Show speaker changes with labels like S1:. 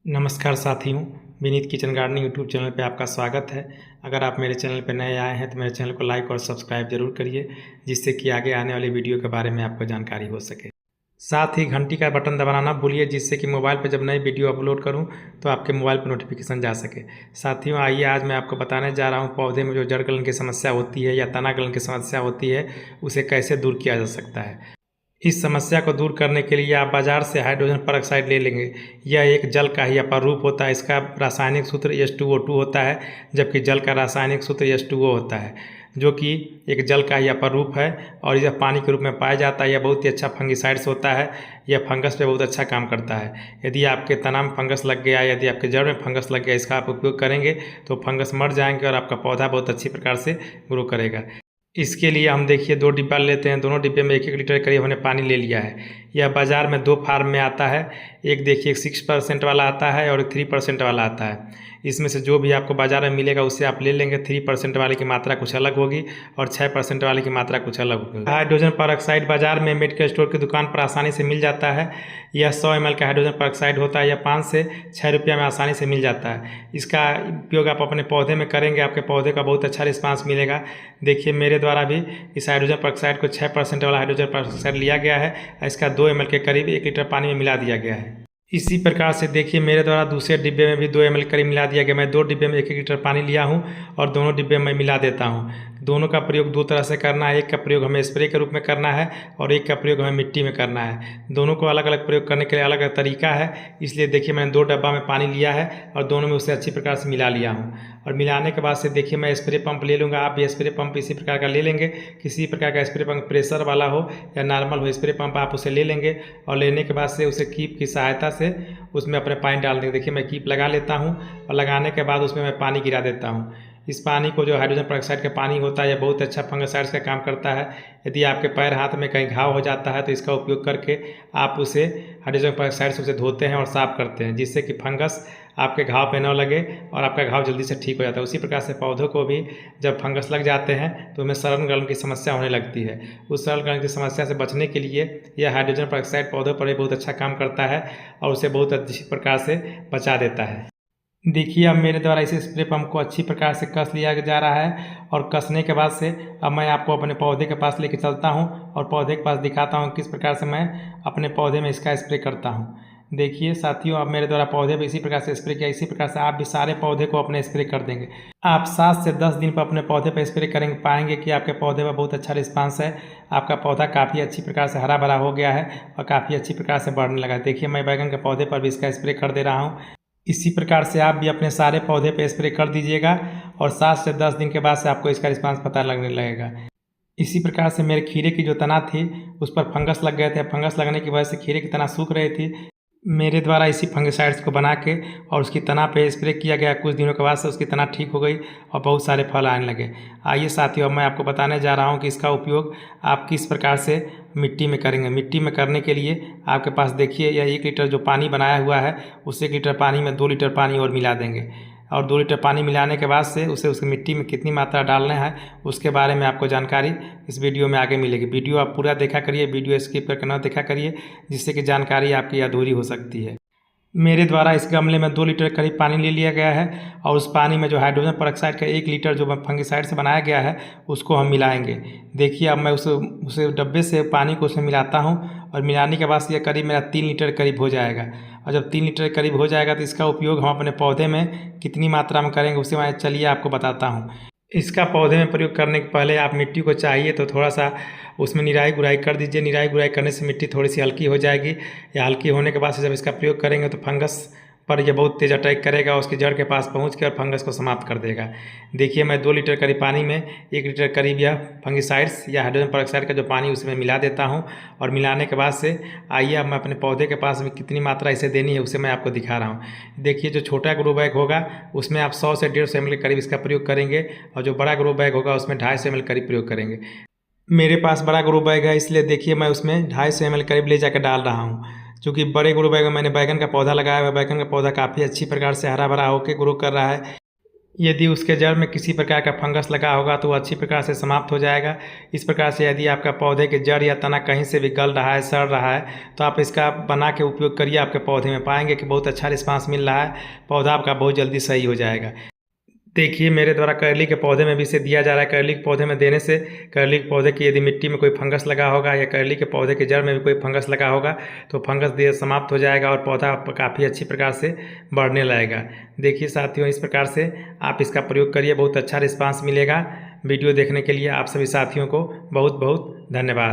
S1: नमस्कार साथियों, Vineet kitchen gardening YouTube channel पे आपका स्वागत है। अगर आप मेरे चैनल पे नए आए हैं तो मेरे चैनल को लाइक और सब्सक्राइब ज़रूर करिए, जिससे कि आगे आने वाली वीडियो के बारे में आपको जानकारी हो सके। साथ ही घंटी का बटन दबाना ना भूलिए, जिससे कि मोबाइल पे जब नई वीडियो अपलोड करूं तो आपके मोबाइल पर नोटिफिकेशन जा सके। साथियों, आइए आज मैं आपको बताने जा रहा हूं पौधे में जो जड़ गलन की समस्या होती है या तना गलन की समस्या होती है, उसे कैसे दूर किया जा सकता है। इस समस्या को दूर करने के लिए आप बाजार से हाइड्रोजन पेरोक्साइड ले लेंगे। यह एक जल का ही अपर रूप होता है। इसका रासायनिक सूत्र H2O2 होता है, जबकि जल का रासायनिक सूत्र H2O होता है, जो कि एक जल का ही अपर रूप है और यह पानी के रूप में पाया जाता है। यह बहुत ही अच्छा फंगिसाइड्स होता है। यह फंगस पे बहुत अच्छा काम करता है। यदि आपके तना में फंगस लग गया, यदि आपके जड़ में फंगस लग गया, इसका आप उपयोग करेंगे तो फंगस मर जाएंगे और आपका पौधा बहुत अच्छी प्रकार से ग्रो करेगा। इसके लिए हम देखिए 2 डिब्बा लेते हैं। दोनों डिब्बे में 1-1 लीटर करीब हमने पानी ले लिया है। यह बाज़ार में 2 फार्म में आता है। एक देखिए 6% वाला आता है और 3% वाला आता है। इसमें से जो भी आपको बाज़ार में मिलेगा उससे आप ले लेंगे। 3% वाले की मात्रा कुछ अलग होगी और 6% वाले की मात्रा कुछ अलग होगी। हाइड्रोजन पेरोक्साइड बाज़ार में मेडिकल स्टोर की दुकान पर आसानी से मिल जाता है। यह 100 ml का हाइड्रोजन पेरोक्साइड होता है। यह 5 से 6 रुपये में आसानी से मिल जाता है। इसका उपयोग आप अपने पौधे में करेंगे, आपके पौधे का बहुत अच्छा रिस्पांस मिलेगा। देखिए मेरे द्वारा भी इस हाइड्रोजन पेरोक्साइड को 6% वाला हाइड्रोजन पेरोक्साइड लिया गया है। इसका 2 ml के करीब 1 लीटर पानी में मिला दिया गया है। इसी प्रकार से देखिए मेरे द्वारा दूसरे डिब्बे में भी 2 ml करीब मिला दिया गया। मैं 2 डिब्बे में 1-1 लीटर पानी लिया हूँ और दोनों डिब्बे में मिला देता हूँ। दोनों का प्रयोग 2 तरह से करना है। एक का प्रयोग हमें स्प्रे के रूप में करना है और एक का प्रयोग हमें मिट्टी में करना है। दोनों को अलग अलग प्रयोग करने के लिए अलग अलग तरीका है। इसलिए देखिए मैंने 2 डब्बा में पानी लिया है और दोनों में उसे अच्छी प्रकार से मिला लिया हूँ। और मिलाने के बाद से देखिए मैं स्प्रे पंप ले लूँगा। आप भी स्प्रे पंप इसी प्रकार का ले लेंगे। किसी प्रकार का स्प्रे पंप प्रेशर वाला हो या नॉर्मल हो, स्प्रे पंप आप उसे ले लेंगे और लेने के बाद से उसे कीप की सहायता से उसमें अपने पानी डाल देंगे। देखिए मैं कीप लगा लेता हूँ और लगाने के बाद उसमें मैं पानी गिरा देता हूँ। इस पानी को जो हाइड्रोजन पेरोक्साइड का पानी होता है यह बहुत अच्छा फंगिसाइड्स का काम करता है। यदि आपके पैर हाथ में कहीं घाव हो जाता है तो इसका उपयोग करके आप उसे हाइड्रोजन पेरोक्साइड से उसे धोते हैं और साफ़ करते हैं, जिससे कि फंगस आपके घाव पे न लगे और आपका घाव जल्दी से ठीक हो जाता है। उसी प्रकार से पौधों को भी जब फंगस लग जाते हैं तो उनमें सड़न गलन की समस्या होने लगती है। उस सड़न गलन की समस्या से बचने के लिए यह हाइड्रोजन पेरोक्साइड पौधों पर भी बहुत अच्छा काम करता है और उसे बहुत अच्छी प्रकार से बचा देता है। देखिए अब मेरे द्वारा इस स्प्रे पंप को अच्छी प्रकार से कस लिया जा रहा है और कसने के बाद से अब मैं आपको अपने पौधे के पास लेके चलता हूं और पौधे के पास दिखाता हूं किस प्रकार से मैं अपने पौधे में इसका स्प्रे करता हूं। देखिए साथियों, अब मेरे द्वारा पौधे भी इसी प्रकार से स्प्रे किया। इसी प्रकार से आप भी सारे पौधे को अपने स्प्रे कर देंगे। आप 7 से 10 दिन पर अपने पौधे पर स्प्रे करेंगे, पाएंगे कि आपके पौधे में बहुत अच्छा रिस्पांस है। आपका पौधा काफ़ी अच्छी प्रकार से हरा भरा हो गया है और काफ़ी अच्छी प्रकार से बढ़ने लगा। देखिए मैं बैगन के पौधे पर भी इसका स्प्रे कर दे रहा हूँ। इसी प्रकार से आप भी अपने सारे पौधे पे स्प्रे कर दीजिएगा और 7 से 10 दिन के बाद से आपको इसका रिस्पांस पता लगने लगेगा। इसी प्रकार से मेरे खीरे की जो तना थी उस पर फंगस लग गए थे। फंगस लगने की वजह से खीरे की तना सूख रही थी। मेरे द्वारा इसी फंगिसाइड्स को बना के और उसकी तना पे स्प्रे किया गया। कुछ दिनों के बाद से उसकी तना ठीक हो गई और बहुत सारे फल आने लगे। आइए साथियों, अब मैं आपको बताने जा रहा हूँ कि इसका उपयोग आप किस प्रकार से मिट्टी में करेंगे। मिट्टी में करने के लिए आपके पास देखिए यह 1 लीटर जो पानी बनाया हुआ है उस 1 लीटर पानी में 2 लीटर पानी और मिला देंगे और 2 लीटर पानी मिलाने के बाद से उसे उसकी मिट्टी में कितनी मात्रा डालना है उसके बारे में आपको जानकारी इस वीडियो में आगे मिलेगी। वीडियो आप पूरा देखा करिए, वीडियो स्किप करके ना देखा करिए, जिससे कि जानकारी आपकी अधूरी हो सकती है। मेरे द्वारा इस गमले में 2 लीटर करीब पानी ले लिया गया है और उस पानी में जो हाइड्रोजन पेरोक्साइड का 1 लीटर जो फंगिसाइड से बनाया गया है उसको हम मिलाएंगे। देखिए अब मैं उसे डब्बे से पानी को उसमें मिलाता हूँ और मिलाने के बाद से यह करीब मेरा 3 लीटर करीब हो जाएगा। और जब 3 लीटर करीब हो जाएगा तो इसका उपयोग हम अपने पौधे में कितनी मात्रा में करेंगे उसे मैं चलिए आपको बताता हूँ। इसका पौधे में प्रयोग करने के पहले आप मिट्टी को चाहिए तो थोड़ा सा उसमें निराई गुड़ाई कर दीजिए। निराई गुड़ाई करने से मिट्टी थोड़ी सी हल्की हो जाएगी। या हल्की होने के बाद से जब इसका प्रयोग करेंगे तो फंगस पर यह बहुत तेज़ अटैक करेगा, उसकी जड़ के पास पहुंच के और फंगस को समाप्त कर देगा। देखिए मैं 2 लीटर करीब पानी में 1 लीटर करीब यह फंगिसाइड्स या हाइड्रोजन पेरोक्साइड का जो पानी उसमें मिला देता हूं और मिलाने के बाद से आइए अब मैं अपने पौधे के पास में कितनी मात्रा इसे देनी है उसे मैं आपको दिखा रहा हूँ। देखिए जो छोटा ग्रो बैग होगा उसमें आप 100 से 150 ml करीब इसका प्रयोग करेंगे और जो बड़ा ग्रो बैग होगा उसमें 250 ml करीब प्रयोग करेंगे। मेरे पास बड़ा ग्रो बैग है इसलिए देखिए मैं उसमें 250 ml करीब ले जाकर डाल रहा हूँ। क्योंकि बड़े ग्रो बैग में मैंने बैगन का पौधा लगाया हुआ है। बैगन का पौधा काफ़ी अच्छी प्रकार से हरा भरा होकर ग्रो कर रहा है। यदि उसके जड़ में किसी प्रकार का फंगस लगा होगा तो वो अच्छी प्रकार से समाप्त हो जाएगा। इस प्रकार से यदि आपका पौधे के जड़ या तना कहीं से भी गल रहा है, सड़ रहा है, तो आप इसका बना के उपयोग करिए। आपके पौधे में पाएंगे कि बहुत अच्छा रिस्पांस मिल रहा है, पौधा आपका बहुत जल्दी सही हो जाएगा। देखिए, मेरे द्वारा करेली के पौधे में भी इसे दिया जा रहा है। करेली के पौधे में देने से करेली के पौधे की यदि मिट्टी में कोई फंगस लगा होगा या करेली के पौधे के जड़ में भी कोई फंगस लगा होगा तो फंगस देह समाप्त हो जाएगा और पौधा काफ़ी अच्छी प्रकार से बढ़ने लगेगा। देखिए साथियों, इस प्रकार से आप इसका प्रयोग करिए, बहुत अच्छा रिस्पांस मिलेगा। वीडियो देखने के लिए आप सभी साथियों को बहुत बहुत धन्यवाद।